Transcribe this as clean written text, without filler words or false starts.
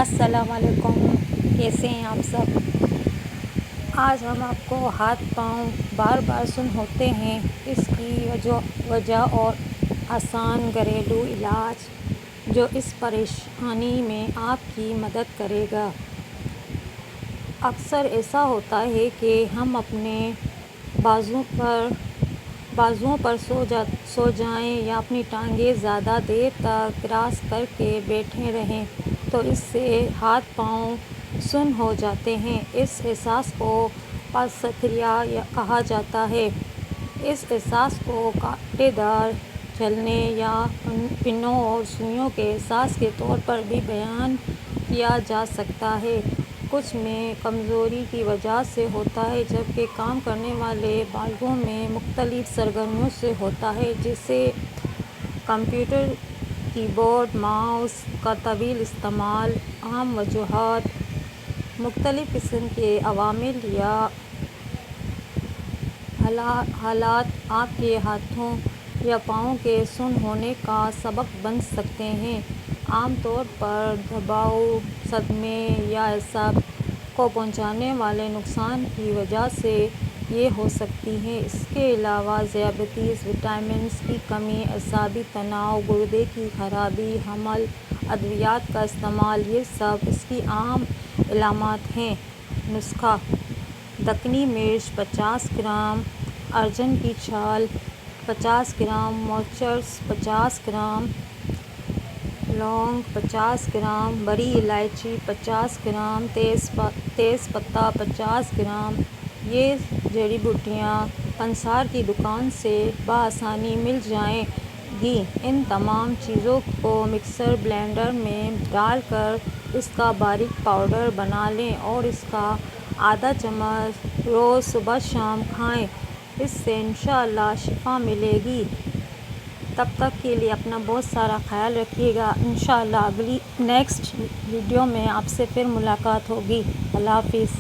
السلام علیکم، کیسے ہیں آپ سب؟ آج ہم آپ کو ہاتھ پاؤں بار بار سن ہوتے ہیں اس کی وجہ اور آسان گھریلو علاج جو اس پریشانی میں آپ کی مدد کرے گا۔ اکثر ایسا ہوتا ہے کہ ہم اپنے بازوؤں پر سو جائیں یا اپنی ٹانگیں زیادہ دیر تک کراس کر کے بیٹھے رہیں تو اس سے ہاتھ پاؤں سن ہو جاتے ہیں۔ اس احساس کو پاسیریا کہا جاتا ہے۔ اس احساس کو کانٹے دار جلنے یا پنوں اور سوئیوں کے احساس کے طور پر بھی بیان کیا جا سکتا ہے۔ کچھ میں کمزوری کی وجہ سے ہوتا ہے جبکہ کام کرنے والے بالغوں میں مختلف سرگرمیوں سے ہوتا ہے، جیسے کمپیوٹر کی بورڈ، ماؤس کا طویل استعمال۔ عام وجوہات: مختلف قسم کے عوامل یا حالات آپ کے ہاتھوں یا پاؤں کے سن ہونے کا سبب بن سکتے ہیں۔ عام طور پر دباؤ، صدمے یا اعصاب کو پہنچنے والے نقصان کی وجہ سے یہ ہو سکتی ہے۔ اس کے علاوہ ذیابیطس، وٹامنز کی کمی، اعصابی تناؤ، گردے کی خرابی، حمل، ادویات کا استعمال، یہ سب اس کی عام علامات ہیں۔ نسخہ: دکنی مرچ 50 گرام، ارجن کی چھال 50 گرام، موچس 50 گرام، لونگ 50 گرام، بڑی الائچی 50 گرام، تیز پتہ 50 گرام۔ یہ جڑی بوٹیاں پنسار کی دکان سے بآسانی مل جائیں گی۔ ان تمام چیزوں کو مکسر بلینڈر میں ڈال کر اس کا باریک پاؤڈر بنا لیں اور اس کا آدھا چمچ روز صبح شام کھائیں۔ اس سے انشاءاللہ شفا ملے گی۔ تب تک کے لیے اپنا بہت سارا خیال رکھیے گا۔ انشاءاللہ نیکسٹ ویڈیو میں آپ سے پھر ملاقات ہوگی۔ اللہ حافظ۔